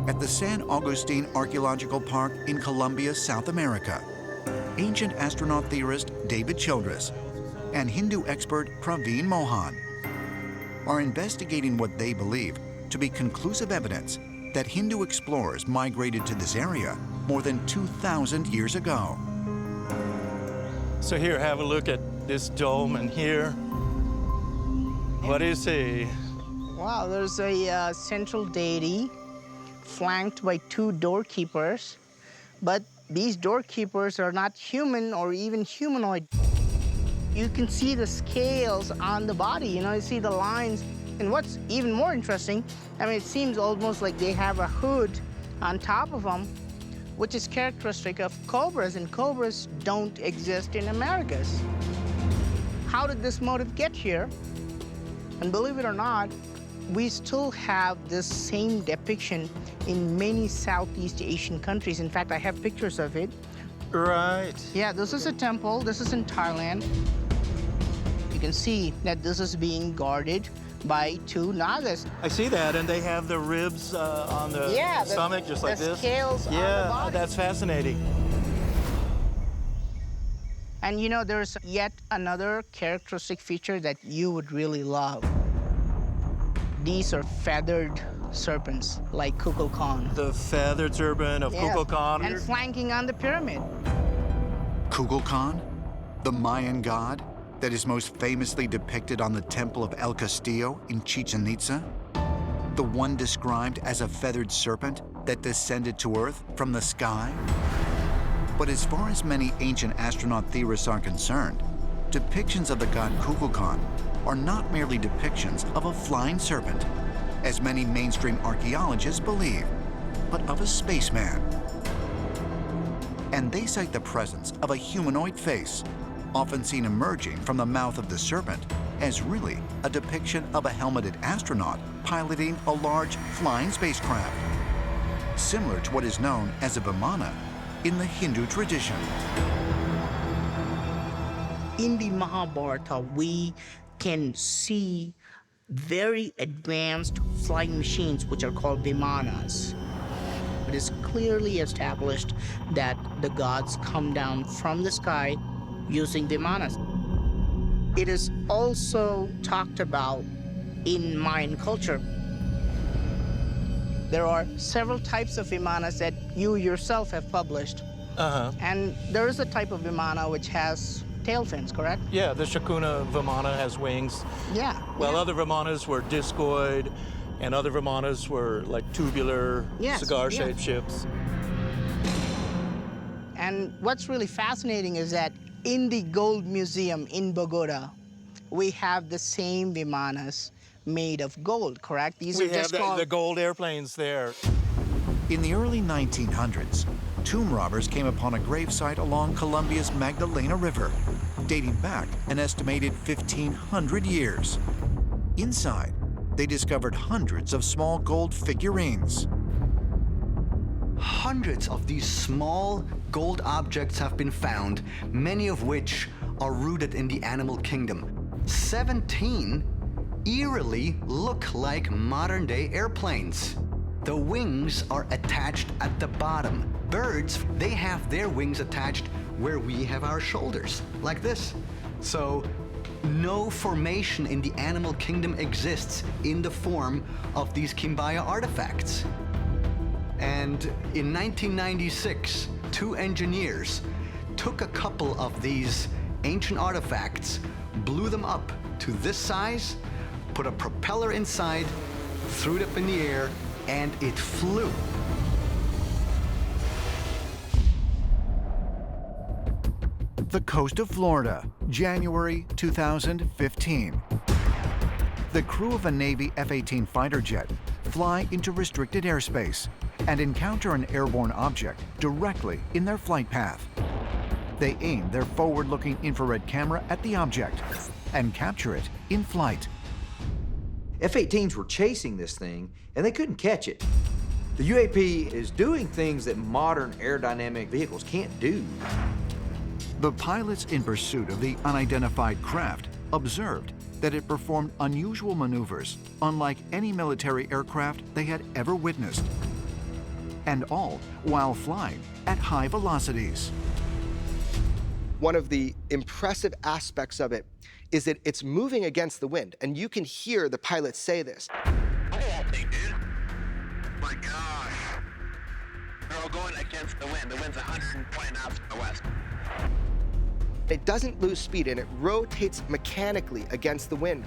at the San Agustin Archaeological Park in Colombia, South America, ancient astronaut theorist David Childress and Hindu expert Praveen Mohan are investigating what they believe to be conclusive evidence that Hindu explorers migrated to this area more than 2,000 years ago. So here, have a look at this dome and here. What do you see? Wow, there's a central deity flanked by two doorkeepers, but these doorkeepers are not human or even humanoid. You can see the scales on the body, you see the lines. And what's even more interesting, it seems almost like they have a hood on top of them, which is characteristic of cobras, and cobras don't exist in Americas. How did this motif get here? And believe it or not, we still have this same depiction in many Southeast Asian countries. In fact, I have pictures of it. Right. Yeah, this is a temple. This is in Thailand. You can see that this is being guarded by two Nagas. I see that, and they have the ribs on the stomach, just like this. The scales on the body. Yeah, that's fascinating. And there's yet another characteristic feature that you would really love. These are feathered serpents, like Kukulkan. The feathered serpent of Kukulkan. And flanking on the pyramid. Kukulkan, the Mayan god that is most famously depicted on the Temple of El Castillo in Chichen Itza, the one described as a feathered serpent that descended to Earth from the sky. But as far as many ancient astronaut theorists are concerned, depictions of the god Kukulkan are not merely depictions of a flying serpent, as many mainstream archaeologists believe, but of a spaceman. And they cite the presence of a humanoid face, often seen emerging from the mouth of the serpent, as really a depiction of a helmeted astronaut piloting a large flying spacecraft, similar to what is known as a Vimana in the Hindu tradition. In the Mahabharata, we can see very advanced flying machines, which are called Vimanas. It is clearly established that the gods come down from the sky using Vimanas. It is also talked about in Mayan culture. There are several types of Vimanas that you yourself have published. And there is a type of Vimana which has tail fins, correct? Yeah, the Shakuna Vimana has wings. Yeah. Well, other Vimanas were discoid, and other Vimanas were like tubular, cigar-shaped ships. And what's really fascinating is that in the Gold Museum in Bogota, we have the same Vimanas made of gold, correct? These we are just have called... the gold airplanes there. In the early 1900s, tomb robbers came upon a gravesite along Colombia's Magdalena River, dating back an estimated 1,500 years. Inside, they discovered hundreds of small gold figurines. Hundreds of these small gold objects have been found, many of which are rooted in the animal kingdom. 17 eerily look like modern-day airplanes. The wings are attached at the bottom. Birds, they have their wings attached where we have our shoulders, like this. So no formation in the animal kingdom exists in the form of these Kimbaya artifacts. And in 1996, 2 engineers took a couple of these ancient artifacts, blew them up to this size, put a propeller inside, threw it up in the air, and it flew. The coast of Florida, January 2015. The crew of a Navy F-18 fighter jet fly into restricted airspace and encounter an airborne object directly in their flight path. They aim their forward-looking infrared camera at the object and capture it in flight. F-18s were chasing this thing, and they couldn't catch it. The UAP is doing things that modern aerodynamic vehicles can't do. The pilots in pursuit of the unidentified craft observed that it performed unusual maneuvers unlike any military aircraft they had ever witnessed. and all while flying at high velocities. One of the impressive aspects of it is that it's moving against the wind, and you can hear the pilots say this. Look at that thing, dude. My gosh. They're all going against the wind. The wind's 120 knots from the west. It doesn't lose speed, and it rotates mechanically against the wind.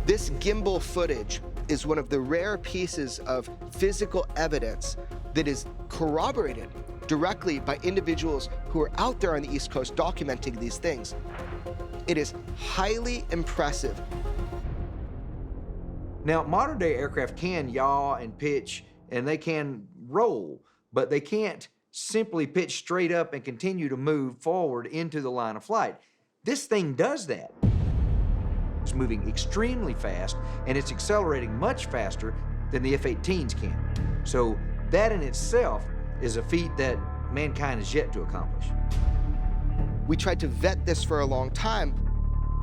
This gimbal footage is one of the rare pieces of physical evidence that is corroborated directly by individuals who are out there on the East Coast documenting these things. It is highly impressive. Now, modern day aircraft can yaw and pitch and they can roll, but they can't simply pitch straight up and continue to move forward into the line of flight. This thing does that. It's moving extremely fast and it's accelerating much faster than the F-18s can. So that in itself is a feat that mankind has yet to accomplish. We tried to vet this for a long time.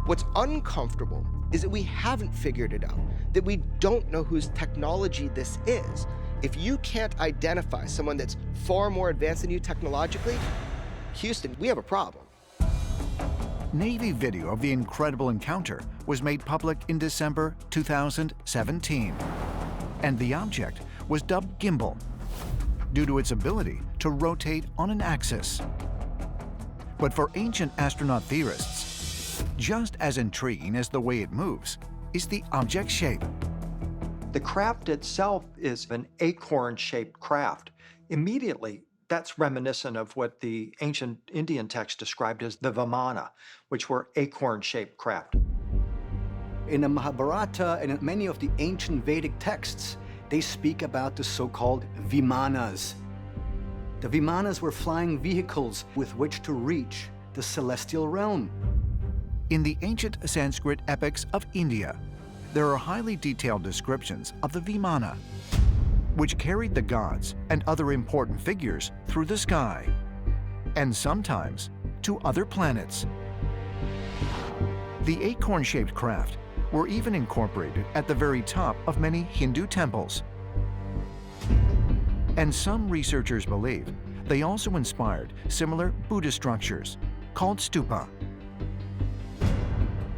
What's uncomfortable is that we haven't figured it out, that we don't know whose technology this is. If you can't identify someone that's far more advanced than you technologically, Houston, we have a problem. Navy video of the incredible encounter was made public in December 2017, and the object was dubbed Gimbal due to its ability to rotate on an axis. But for ancient astronaut theorists, just as intriguing as the way it moves is the object's shape. The craft itself is an acorn-shaped craft. Immediately, that's reminiscent of what the ancient Indian text described as the Vimana, which were acorn-shaped craft. In the Mahabharata and in many of the ancient Vedic texts, they speak about the so-called Vimanas. The Vimanas were flying vehicles with which to reach the celestial realm. In the ancient Sanskrit epics of India, there are highly detailed descriptions of the Vimana, which carried the gods and other important figures through the sky, and sometimes to other planets. The acorn-shaped craft were even incorporated at the very top of many Hindu temples. And some researchers believe they also inspired similar Buddhist structures called stupa.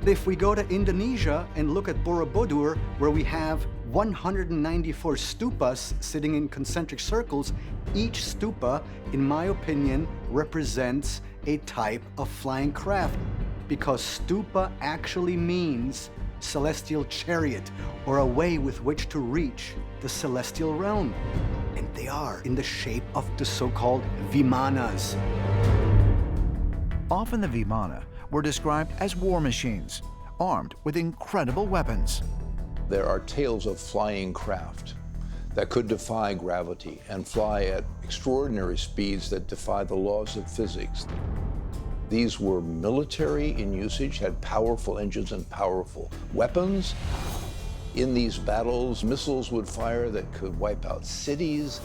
If we go to Indonesia and look at Borobudur, where we have 194 stupas sitting in concentric circles, each stupa, in my opinion, represents a type of flying craft, because stupa actually means celestial chariot, or a way with which to reach the celestial realm. And they are in the shape of the so-called Vimanas. Often the Vimana were described as war machines, armed with incredible weapons. There are tales of flying craft that could defy gravity and fly at extraordinary speeds that defy the laws of physics. These were military in usage, had powerful engines and powerful weapons. In these battles, missiles would fire that could wipe out cities.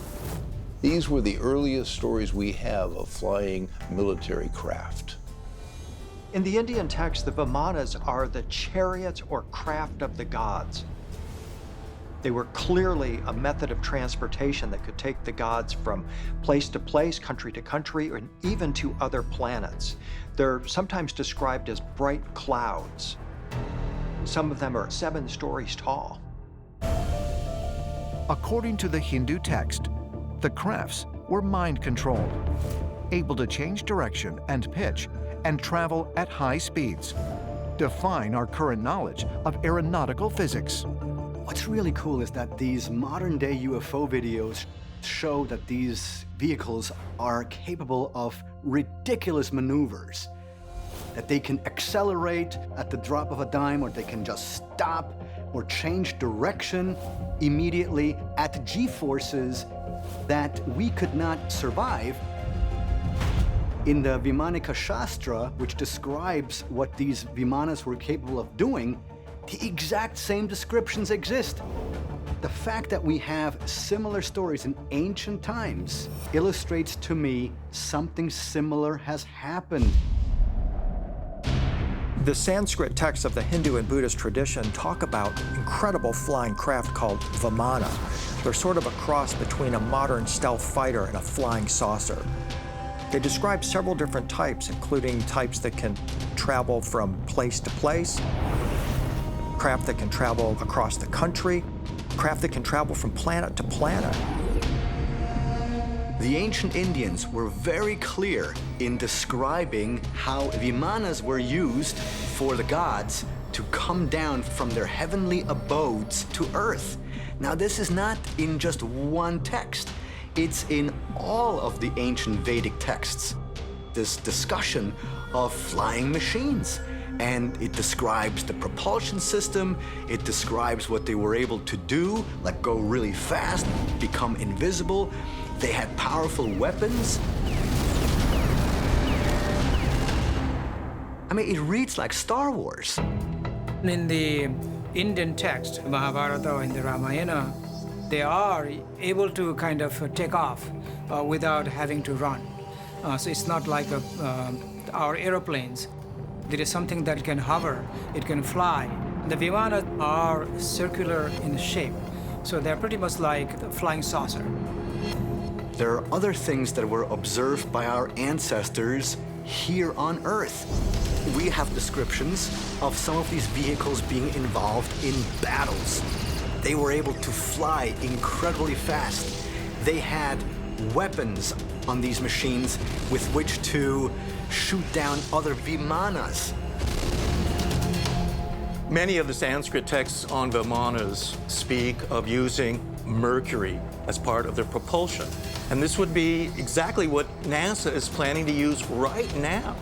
These were the earliest stories we have of flying military craft. In the Indian text, the Vimanas are the chariots or craft of the gods. They were clearly a method of transportation that could take the gods from place to place, country to country, and even to other planets. They're sometimes described as bright clouds. Some of them are 7 stories tall. According to the Hindu text, the crafts were mind-controlled, able to change direction and pitch and travel at high speeds, defying our current knowledge of aeronautical physics. What's really cool is that these modern-day UFO videos show that these vehicles are capable of ridiculous maneuvers, that they can accelerate at the drop of a dime, or they can just stop or change direction immediately at G-forces that we could not survive. In the Vimanika Shastra, which describes what these Vimanas were capable of doing, the exact same descriptions exist. The fact that we have similar stories in ancient times illustrates to me something similar has happened. The Sanskrit texts of the Hindu and Buddhist tradition talk about incredible flying craft called Vimana. They're sort of a cross between a modern stealth fighter and a flying saucer. They describe several different types, including types that can travel from place to place, craft that can travel across the country, craft that can travel from planet to planet. The ancient Indians were very clear in describing how Vimanas were used for the gods to come down from their heavenly abodes to earth. Now, this is not in just one text. It's in all of the ancient Vedic texts. This discussion of flying machines. And it describes the propulsion system, it describes what they were able to do, like go really fast, become invisible. They had powerful weapons. I mean, it reads like Star Wars. In the Indian text, Mahabharata and the Ramayana, they are able to kind of take off without having to run. So it's not like our airplanes. There is something that can hover, it can fly. The Vimana are circular in shape, so they're pretty much like a flying saucer. There are other things that were observed by our ancestors here on Earth. We have descriptions of some of these vehicles being involved in battles. They were able to fly incredibly fast. They had weapons on these machines with which to shoot down other Vimanas. Many of the Sanskrit texts on Vimanas speak of using mercury as part of their propulsion. And this would be exactly what NASA is planning to use right now.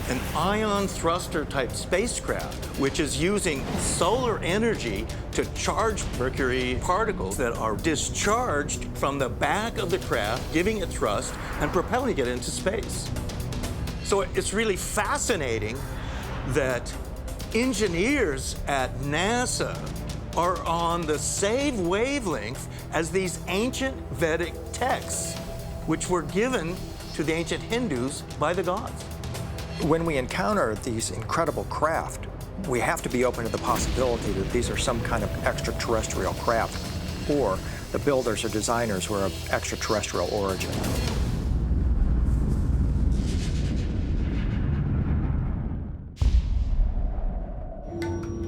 An ion thruster type spacecraft, which is using solar energy to charge mercury particles that are discharged from the back of the craft, giving it thrust and propelling it into space. So it's really fascinating that engineers at NASA are on the same wavelength as these ancient Vedic texts, which were given to the ancient Hindus by the gods. When we encounter these incredible craft, we have to be open to the possibility that these are some kind of extraterrestrial craft, or the builders or designers were of extraterrestrial origin.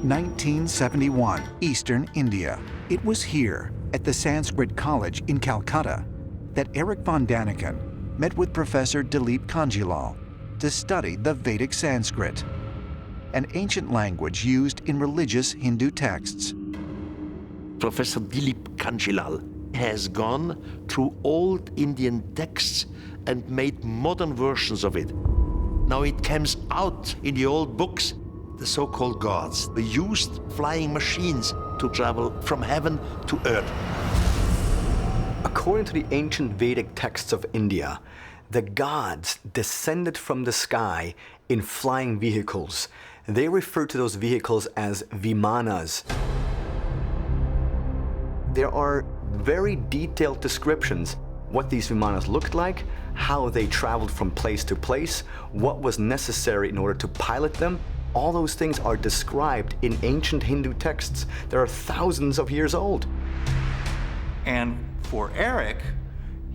(1971), Eastern India. It was here, at the Sanskrit College in Calcutta, that Eric von Daniken met with Professor Dilip Kanjilal to study the Vedic Sanskrit, an ancient language used in religious Hindu texts. Professor Dilip Kanjilal has gone through old Indian texts and made modern versions of it. Now it comes out in the old books. The so-called gods, they used flying machines to travel from heaven to earth. According to the ancient Vedic texts of India, the gods descended from the sky in flying vehicles. They refer to those vehicles as Vimanas. There are very detailed descriptions what these Vimanas looked like, how they traveled from place to place, what was necessary in order to pilot them. All those things are described in ancient Hindu texts that are thousands of years old. And for Eric,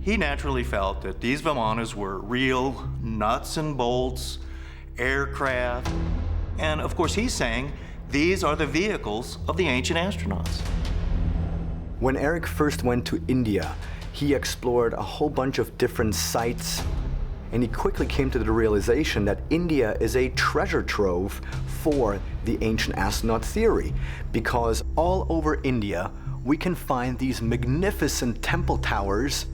he naturally felt that these Vimanas were real nuts and bolts aircraft. And of course, he's saying these are the vehicles of the ancient astronauts. When Eric first went to India, he explored a whole bunch of different sites, and he quickly came to the realization that India is a treasure trove for the ancient astronaut theory, because all over India, we can find these magnificent temple towers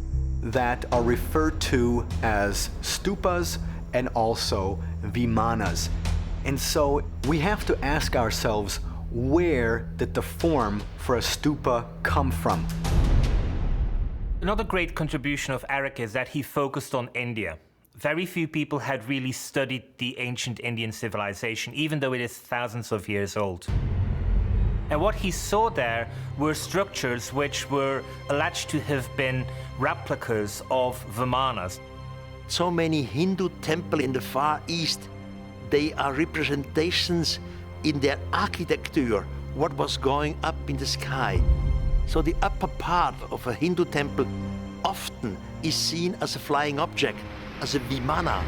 that are referred to as stupas and also vimanas. And so we have to ask ourselves, where did the form for a stupa come from? Another great contribution of Eric is that he focused on India. Very few people had really studied the ancient Indian civilization, even though it is thousands of years old. And what he saw there were structures which were alleged to have been replicas of Vimanas. So many Hindu temples in the Far East, they are representations in their architecture, what was going up in the sky. So the upper part of a Hindu temple often is seen as a flying object, as a Vimana.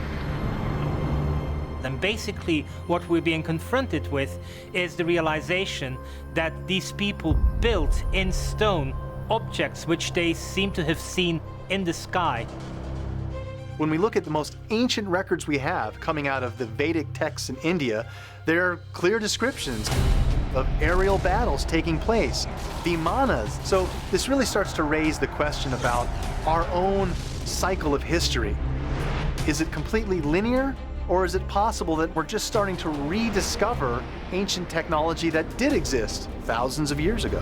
And basically what we're being confronted with is the realization that these people built in stone objects which they seem to have seen in the sky. When we look at the most ancient records we have coming out of the Vedic texts in India, there are clear descriptions of aerial battles taking place, Vimanas. So this really starts to raise the question about our own cycle of history. Is it completely linear, or is it possible that we're just starting to rediscover ancient technology that did exist thousands of years ago?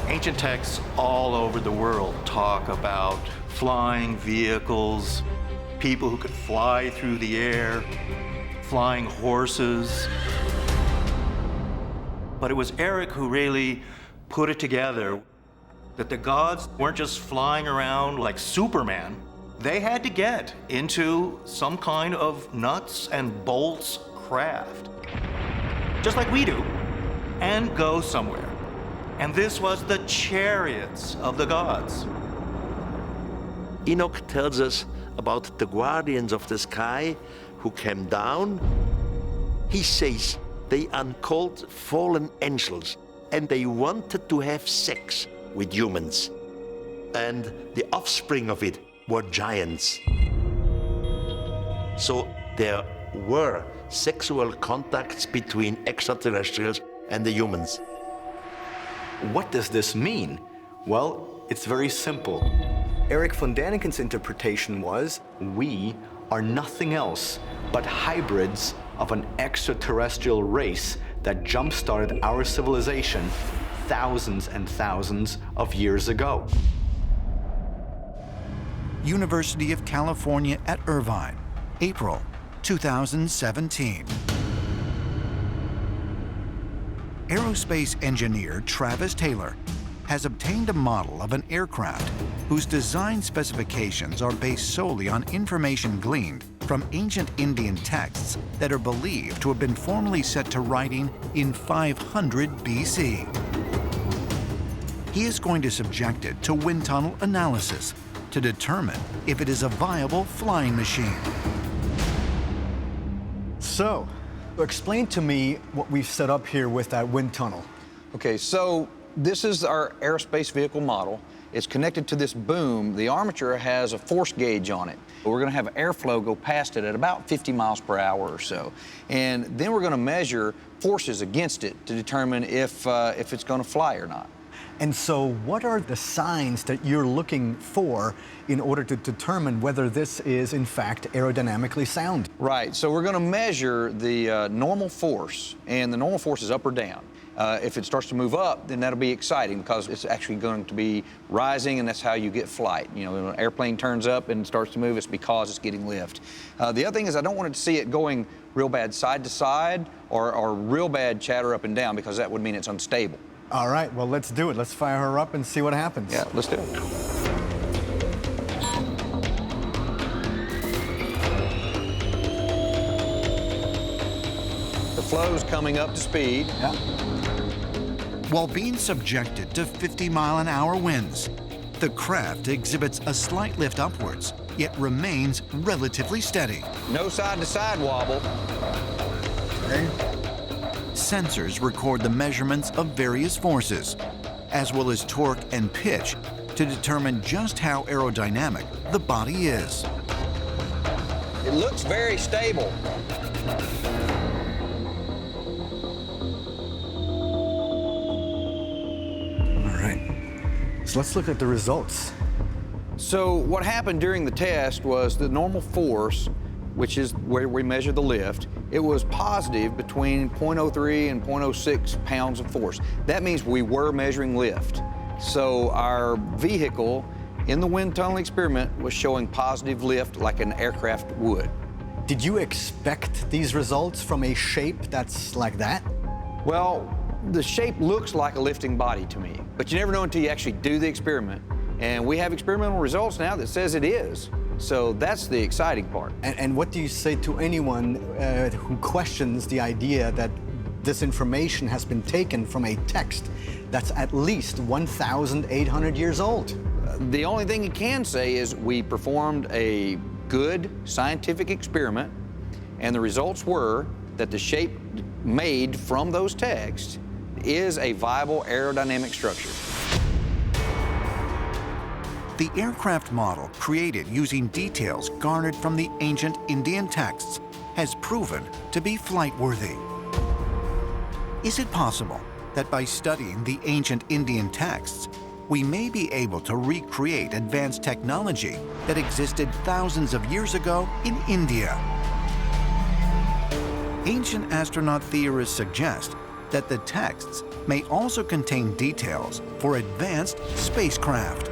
Ancient texts all over the world talk about flying vehicles, people who could fly through the air, flying horses. But it was Eric who really put it together, that the gods weren't just flying around like Superman. They had to get into some kind of nuts and bolts craft, just like we do, and go somewhere. And this was the chariots of the gods. Enoch tells us about the guardians of the sky who came down. He says they are called fallen angels, and they wanted to have sex with humans. And the offspring of it were giants. So there were sexual contacts between extraterrestrials and the humans. What does this mean? Well, it's very simple. Eric von Daniken's interpretation was, we are nothing else but hybrids of an extraterrestrial race that jump-started our civilization thousands and thousands of years ago. University of California at Irvine, April 2017. Aerospace engineer Travis Taylor has obtained a model of an aircraft whose design specifications are based solely on information gleaned from ancient Indian texts that are believed to have been formally set to writing in 500 BC. He is going to subject it to wind tunnel analysis to determine if it is a viable flying machine. So, explain to me what we've set up here with that wind tunnel. Okay, so this is our aerospace vehicle model. It's connected to this boom. The armature has a force gauge on it. We're gonna have airflow go past it at about 50 miles per hour or so. And then we're gonna measure forces against it to determine if it's gonna fly or not. And so what are the signs that you're looking for in order to determine whether this is, in fact, aerodynamically sound? Right, so we're gonna measure the normal force, and the normal force is up or down. If it starts to move up, then that'll be exciting because it's actually going to be rising, and that's how you get flight. You know, when an airplane turns up and starts to move, it's because it's getting lift. The other thing is I don't want to see it going real bad side to side or real bad chatter up and down, because that would mean it's unstable. All right, well, let's do it. Let's fire her up and see what happens. Yeah, let's do it. The flow's coming up to speed. Yeah. While being subjected to 50-mile-an-hour winds, the craft exhibits a slight lift upwards, yet remains relatively steady. No side-to-side wobble. Okay. Sensors record the measurements of various forces, as well as torque and pitch, to determine just how aerodynamic the body is. It looks very stable. All right. So let's look at the results. So what happened during the test was the normal force, which is where we measure the lift, it was positive between 0.03 and 0.06 pounds of force. That means we were measuring lift. So our vehicle in the wind tunnel experiment was showing positive lift like an aircraft would. Did you expect these results from a shape that's like that? Well, the shape looks like a lifting body to me, but you never know until you actually do the experiment. And we have experimental results now that says it is. So that's the exciting part. And what do you say to anyone who questions the idea that this information has been taken from a text that's at least 1,800 years old? The only thing you can say is we performed a good scientific experiment, and the results were that the shape made from those texts is a viable aerodynamic structure. The aircraft model created using details garnered from the ancient Indian texts has proven to be flight-worthy. Is it possible that by studying the ancient Indian texts, we may be able to recreate advanced technology that existed thousands of years ago in India? Ancient astronaut theorists suggest that the texts may also contain details for advanced spacecraft.